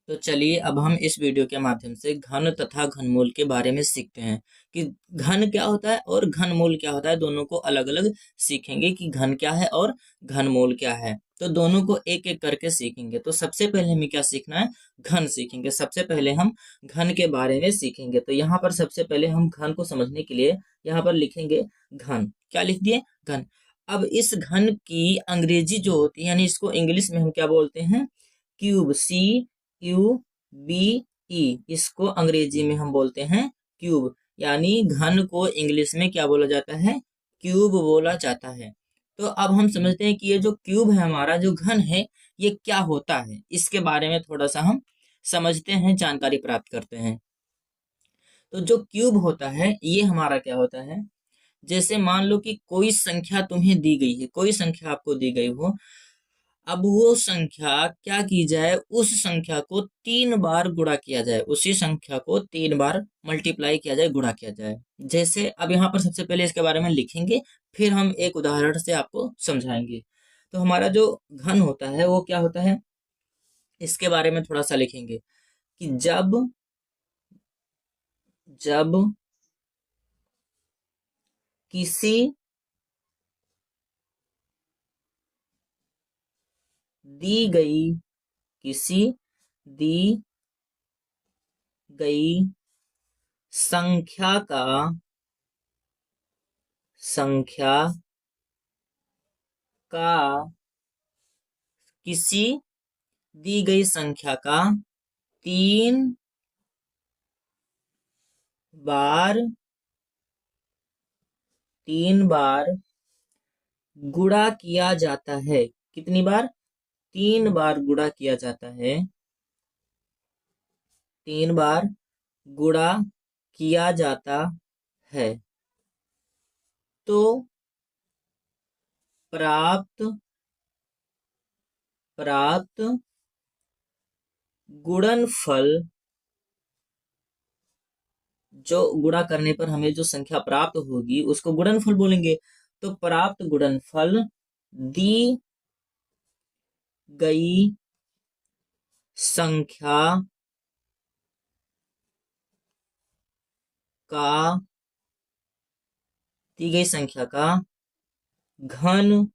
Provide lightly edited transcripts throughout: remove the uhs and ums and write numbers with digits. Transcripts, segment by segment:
तो चलिए अब हम इस वीडियो के माध्यम से घन तथा घनमूल के बारे में सीखते हैं कि घन क्या होता है और घनमूल क्या होता है। दोनों को अलग अलग सीखेंगे कि घन क्या है और घनमूल क्या है। तो दोनों को एक एक करके सीखेंगे। तो सबसे पहले हमें क्या सीखना है, घन सीखेंगे। सबसे पहले हम घन के बारे में सीखेंगे। तो यहाँ पर सबसे पहले हम घन को समझने के लिए यहाँ पर लिखेंगे घन। क्या लिख दिए, घन। अब इस घन की अंग्रेजी जो होती है, यानी इसको इंग्लिश में हम क्या बोलते हैं, क्यूब। CUBE, इसको अंग्रेजी में हम बोलते हैं क्यूब। यानी घन को इंग्लिश में क्या बोला जाता है, क्यूब बोला जाता है। तो अब हम समझते हैं कि ये जो क्यूब है, हमारा जो घन है, ये क्या होता है। इसके बारे में थोड़ा सा हम समझते हैं, जानकारी प्राप्त करते हैं। तो जो क्यूब होता है ये हमारा क्या होता है, जैसे मान लो कि कोई संख्या तुम्हें दी गई है, कोई संख्या आपको दी गई हो। अब वो संख्या क्या की जाए, उस संख्या को 3 बार गुणा किया जाए, उसी संख्या को 3 बार मल्टीप्लाई किया जाए, गुणा किया जाए। जैसे अब यहाँ पर सबसे पहले इसके बारे में लिखेंगे, फिर हम एक उदाहरण से आपको समझाएंगे। तो हमारा जो घन होता है वो क्या होता है, इसके बारे में थोड़ा सा लिखेंगे कि जब जब किसी दी गई किसी दी गई संख्या का किसी दी गई संख्या का 3 बार 3 बार गुणा किया जाता है। कितनी बार, 3 बार गुणा किया जाता है। 3 बार गुणा किया जाता है तो प्राप्त गुणनफल, जो गुणा करने पर हमें जो संख्या प्राप्त होगी उसको गुणनफल बोलेंगे। तो प्राप्त गुणनफल दी गई संख्या का घन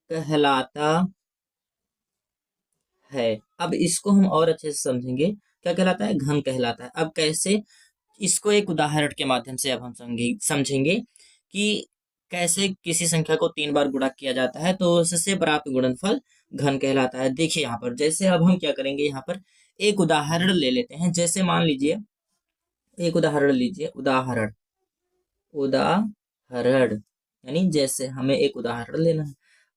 कहलाता है। अब इसको हम और अच्छे से समझेंगे, क्या कहलाता है, घन कहलाता है। अब कैसे, इसको एक उदाहरण के माध्यम से अब हम समझेंगे कि कैसे किसी संख्या को 3 बार गुणा किया जाता है तो उससे प्राप्त गुणनफल घन कहलाता है। देखिए यहाँ पर, जैसे अब हम क्या करेंगे, यहाँ पर एक उदाहरण ले लेते हैं। जैसे मान लीजिए, एक उदाहरण लीजिए, उदाहरण यानी जैसे हमें एक उदाहरण लेना है।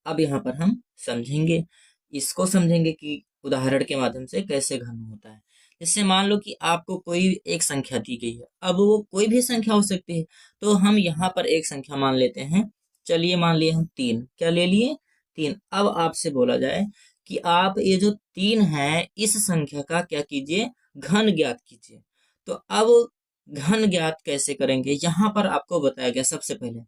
अब यहाँ पर हम समझेंगे, इसको समझेंगे कि उदाहरण के माध्यम से कैसे घन होता है। जैसे मान लो कि आपको कोई एक संख्या दी गई है, अब वो कोई भी संख्या हो सकती है। तो हम यहाँ पर एक संख्या मान लेते हैं। चलिए मान लिए हम 3, क्या ले लिए, 3। अब आपसे बोला जाए कि आप ये जो 3 है, इस संख्या का क्या कीजिए, घन ज्ञात कीजिए। तो अब घन ज्ञात कैसे करेंगे, यहाँ पर आपको बताया गया सबसे पहले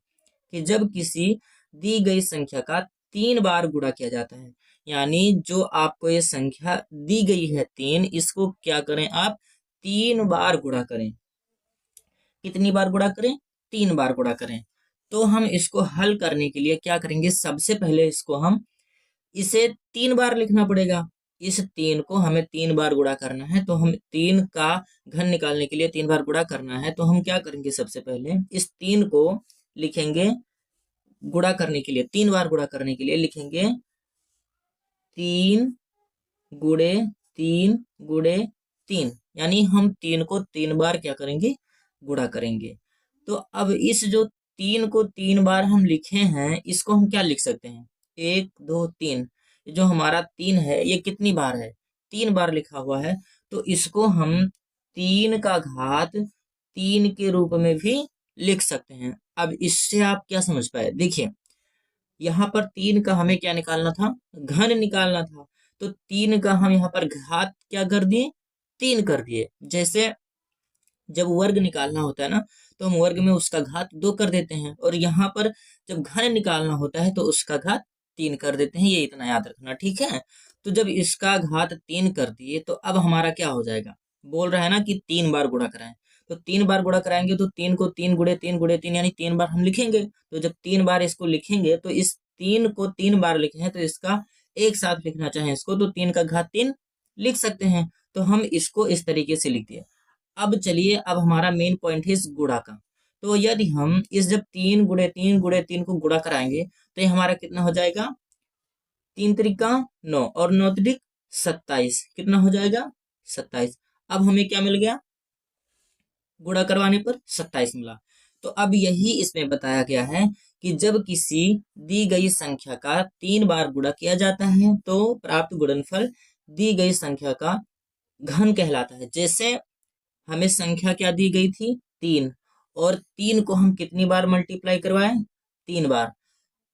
कि जब किसी दी गई संख्या का 3 बार गुणा किया जाता है, यानी जो आपको ये संख्या दी गई है 3, इसको क्या करें आप, 3 बार गुणा करें। कितनी बार गुणा करें, 3 बार गुणा करें। तो हम इसको हल करने के लिए क्या करेंगे, सबसे पहले इसे 3 बार लिखना पड़ेगा। इस 3 को हमें 3 बार गुणा करना है, तो हम 3 का घन निकालने के लिए 3 बार गुणा करना है। तो हम क्या करेंगे, सबसे पहले इस 3 को लिखेंगे, गुणा करने के लिए 3 बार गुणा करने के लिए लिखेंगे 3 गुणे 3 यानी हम 3 को 3 बार क्या करेंगे, गुणा करेंगे। तो अब इस जो 3 को 3 बार हम लिखे हैं, इसको हम क्या लिख सकते हैं, 1 2 3। जो हमारा 3 है ये कितनी बार है, 3 बार लिखा हुआ है। तो इसको हम 3 का घात 3 के रूप में भी लिख सकते हैं। अब इससे आप क्या समझ पाए, देखिए यहाँ पर 3 का हमें क्या निकालना था, घन निकालना था। तो 3 का हम यहाँ पर घात क्या कर दिए, 3 कर दिए। जैसे जब वर्ग निकालना होता है ना, तो हम वर्ग में उसका घात 2 कर देते हैं, और यहाँ पर जब घन निकालना होता है तो उसका घात 3 कर देते हैं। ये इतना याद रखना, ठीक है। तो जब इसका घात 3 कर दिए तो अब हमारा क्या हो जाएगा, बोल रहा है ना कि 3 बार गुणा कराएं, तो 3 बार गुणा कराएंगे तो 3 को 3 गुणे 3 गुणे 3 यानी 3 बार हम लिखेंगे। तो जब 3 बार इसको लिखेंगे तो इस 3 को 3 बार लिखे हैं तो इसका एक साथ लिखना चाहें इसको तो 3 का घात 3 लिख सकते हैं। तो हम इसको इस तरीके से लिख दिए। अब चलिए, अब हमारा मेन पॉइंट है इस गुणा का। तो यदि हम इस जब 3 गुणे 3 गुणे 3 को गुणा कराएंगे तो ये हमारा कितना हो जाएगा, 3 त्रिका 9 और 9 त्रिक 27, कितना हो जाएगा 27। अब हमें क्या मिल गया, गुणा करवाने पर 27 मिला। तो अब यही इसमें बताया गया है कि जब किसी दी गई संख्या का 3 बार गुणा किया जाता है तो प्राप्त गुणनफल दी गई संख्या का घन कहलाता है। जैसे हमें संख्या क्या दी गई थी, 3, और 3 को हम कितनी बार मल्टीप्लाई करवाएं, 3 बार।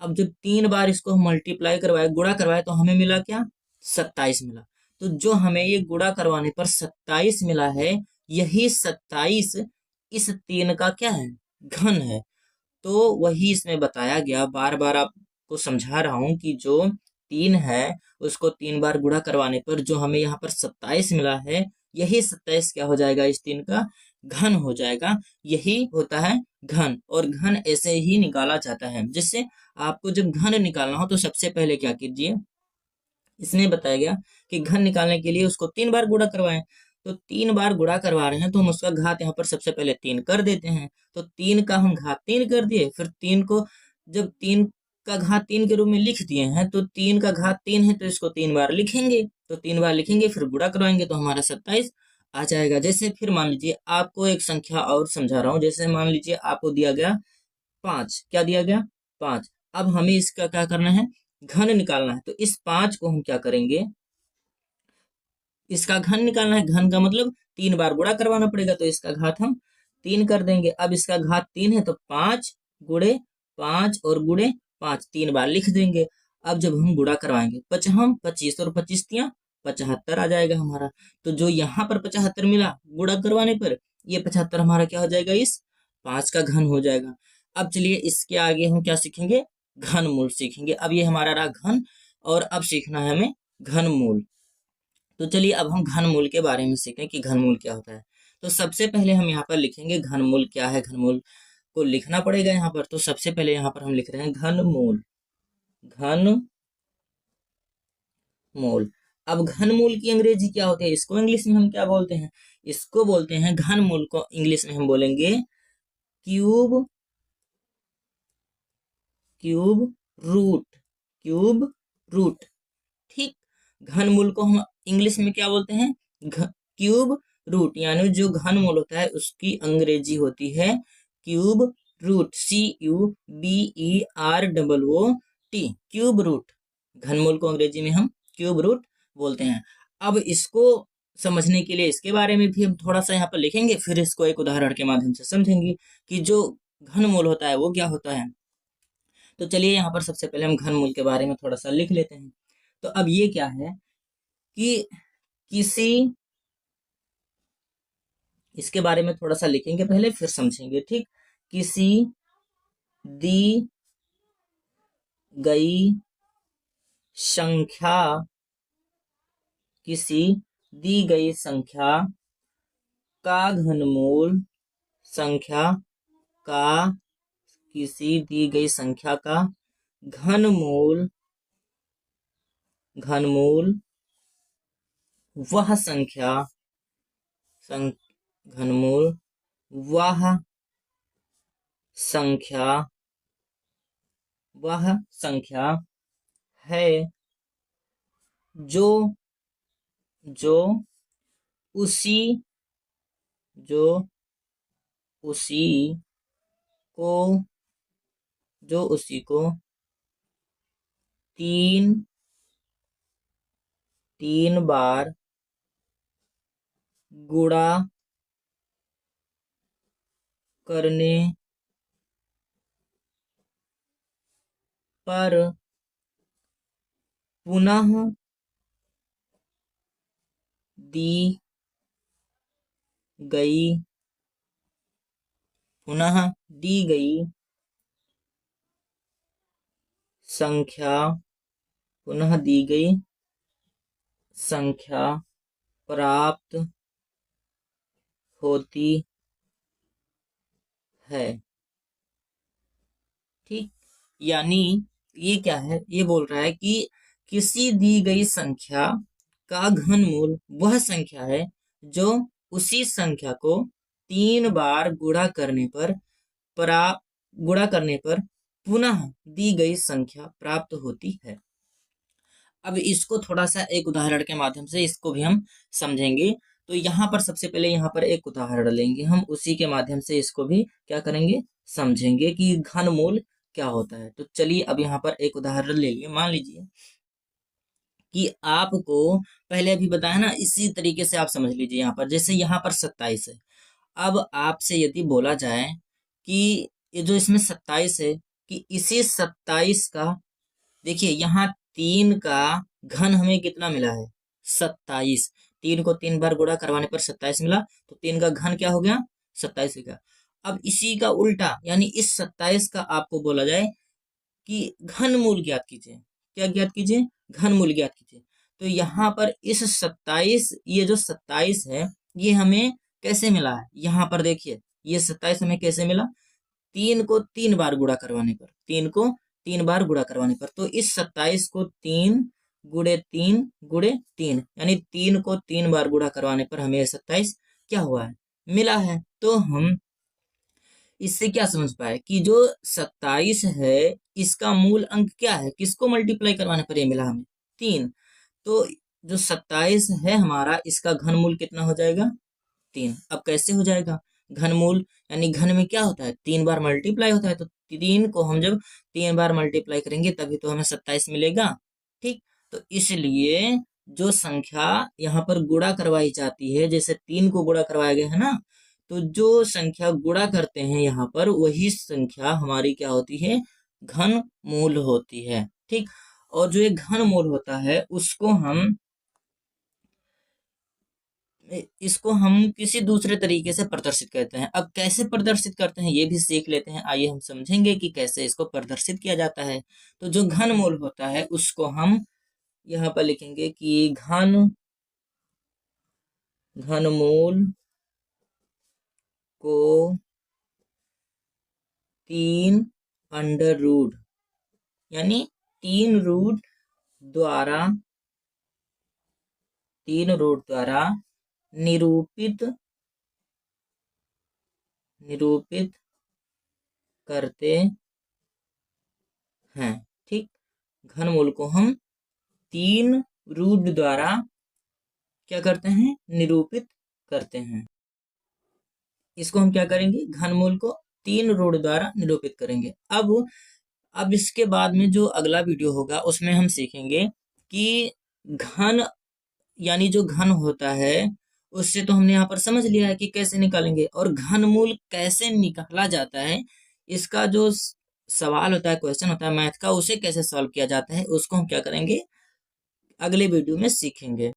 अब जब 3 बार इसको हम मल्टीप्लाई करवाए, गुणा करवाए, तो हमें मिला क्या, 27 मिला। तो जो हमें ये गुणा करवाने पर 27 मिला है, यही 27 इस 3 का क्या है, घन है। तो वही इसमें बताया गया, बार बार आपको समझा रहा हूं कि जो 3 है उसको 3 बार गुणा करवाने पर जो हमें यहाँ पर 27 मिला है, यही 27 क्या हो जाएगा, इस 3 का घन हो जाएगा। यही होता है घन, और घन ऐसे ही निकाला जाता है। जिससे आपको जब घन निकालना हो तो सबसे पहले क्या कीजिए, इसमें बताया गया कि घन निकालने के लिए उसको 3 बार गुणा करवाएं। तो 3 बार गुणा करवा रहे हैं तो हम उसका घात यहाँ पर सबसे पहले 3 कर देते हैं। तो 3 का हम घात 3 कर दिए, फिर 3 को जब 3 का घात 3 के रूप में लिख दिए हैं तो 3 का घात 3 है तो इसको 3 बार लिखेंगे। तो 3 बार लिखेंगे फिर गुणा करवाएंगे तो हमारा 27 आ जाएगा। जैसे फिर मान लीजिए आपको एक संख्या और समझा रहा हूँ। जैसे मान लीजिए आपको दिया गया 5, क्या दिया गया, 5। अब हमें इसका क्या करना है, घन निकालना है। तो इस 5 को हम क्या करेंगे, इसका घन निकालना है। घन का मतलब 3 बार गुणा करवाना पड़ेगा, तो इसका घात हम 3 कर देंगे। अब इसका घात 3 है तो 5 गुणे 5 और गुणे 5 3 बार लिख देंगे। अब जब हम गुणा करवाएंगे, हम 25 और 25 तियां 75 आ जाएगा हमारा। तो जो यहाँ पर 75 मिला गुणा करवाने पर, ये 75 हमारा क्या हो जाएगा, इस 5 का घन हो जाएगा। अब चलिए इसके आगे हम क्या सीखेंगे, घन मूल सीखेंगे। अब ये हमारा रहा घन, और अब सीखना है हमें घन मूल। तो चलिए अब हम घनमूल के बारे में सीखें कि घनमूल क्या होता है। तो सबसे पहले हम यहाँ पर लिखेंगे घनमूल क्या है। घनमूल को लिखना पड़ेगा यहाँ पर। तो सबसे पहले यहाँ पर हम लिख रहे हैं घनमूल, घनमूल। अब घनमूल की अंग्रेजी क्या होती है, इसको इंग्लिश में हम क्या बोलते हैं, इसको बोलते हैं, घनमूल को इंग्लिश में हम बोलेंगे cube, cube root, cube root. ठीक, घनमूल को हम इंग्लिश में क्या बोलते हैं, क्यूब रूट। यानी जो घनमूल होता है उसकी अंग्रेजी होती है cube root, CUBEROOT, cube root. घनमूल को अंग्रेजी में हम क्यूब रूट बोलते हैं। अब इसको समझने के लिए इसके बारे में भी हम थोड़ा सा यहाँ पर लिखेंगे, फिर इसको एक उदाहरण के माध्यम से समझेंगे कि जो घनमूल होता है वो क्या होता है। तो चलिए यहाँ पर सबसे पहले हम घनमूल के बारे में थोड़ा सा लिख लेते हैं। तो अब ये क्या है कि किसी, इसके बारे में थोड़ा सा लिखेंगे पहले फिर समझेंगे। ठीक, किसी दी गई संख्या, किसी दी गई संख्या का घनमूल, संख्या का, किसी दी गई संख्या का घनमूल, घनमूल वह संख्या, घनमूल वह संख्या, वह संख्या है जो, जो उसी, जो उसी को, जो उसी को 3 बार गुणा करने पर पुनः दी गई, पुनः दी गई संख्या, पुनः दी गई संख्या प्राप्त होती है। ठीक, यानी ये क्या है, ये बोल रहा है कि किसी दी गई संख्या का घनमूल वह संख्या है जो उसी संख्या को 3 बार गुणा करने पर पुनः दी गई संख्या प्राप्त होती है। अब इसको थोड़ा सा एक उदाहरण के माध्यम से इसको भी हम समझेंगे। तो यहाँ पर सबसे पहले यहाँ पर एक उदाहरण लेंगे हम, उसी के माध्यम से इसको भी क्या करेंगे, समझेंगे कि घनमूल क्या होता है। तो चलिए अब यहाँ पर एक उदाहरण ले लिए। मान लीजिए कि आपको पहले अभी बताया ना, इसी तरीके से आप समझ लीजिए। यहाँ पर जैसे यहाँ पर 27 है। अब आपसे यदि बोला जाए कि ये जो इसमें 27 है, कि इसी 27 का, देखिए यहाँ 3 का घन हमें कितना मिला है, 27। 3 को 3 बार गुणा करवाने पर 27 मिला, तो 3 का घन क्या हो गया, 27 हो गया। अब इसी का उल्टा, यानी इस 27 का आपको बोला जाए कि घनमूल ज्ञात कीजिए। क्या ज्ञात कीजिए, घनमूल ज्ञात कीजिए। तो यहाँ पर इस 27, ये जो 27 है, ये हमें कैसे मिला है, यहाँ पर देखिए ये 27 हमें कैसे मिला, 3 को 3 बार गुणा करवाने पर, 3 को 3 बार गुणा करवाने पर। तो इस 27 को 3 गुणे 3 गुणे 3, यानी 3 को 3 बार गुणा करवाने पर हमें 27 क्या हुआ है, मिला है। तो हम इससे क्या समझ पाए कि जो 27 है, इसका मूल अंक क्या है, किसको मल्टीप्लाई करवाने पर ये मिला हमें, 3। तो जो 27 है हमारा, इसका घनमूल कितना हो जाएगा, 3। अब कैसे हो जाएगा घनमूल, यानी घन में क्या होता है, 3 बार मल्टीप्लाई होता है। तो 3 को हम जब 3 बार मल्टीप्लाई करेंगे तभी तो हमें 27 मिलेगा। ठीक, तो इसलिए जो संख्या यहाँ पर गुणा करवाई जाती है, जैसे 3 को गुणा करवाया गया है ना, तो जो संख्या गुणा करते हैं यहाँ पर, वही संख्या हमारी क्या होती है, घन मूल होती है। ठीक, और जो एक घन मूल होता है इसको हम किसी दूसरे तरीके से प्रदर्शित करते हैं। अब कैसे प्रदर्शित करते हैं ये भी सीख लेते हैं। आइए हम समझेंगे कि कैसे इसको प्रदर्शित किया जाता है। तो जो घन मूल होता है उसको हम यहाँ पर लिखेंगे कि घनमूल को 3 अंडर रूट, यानी 3 रूट द्वारा निरूपित करते हैं। ठीक, घनमूल को हम 3 रूट द्वारा क्या करते हैं, निरूपित करते हैं। इसको हम क्या करेंगे, घनमूल को 3 रूट द्वारा निरूपित करेंगे। अब इसके बाद में जो अगला वीडियो होगा उसमें हम सीखेंगे कि घन, यानी जो घन होता है उससे तो हमने यहाँ पर समझ लिया है कि कैसे निकालेंगे, और घनमूल कैसे निकाला जाता है, इसका जो सवाल होता है, क्वेश्चन होता है मैथ का, उसे कैसे सॉल्व किया जाता है, उसको हम क्या करेंगे, अगले वीडियो में सीखेंगे।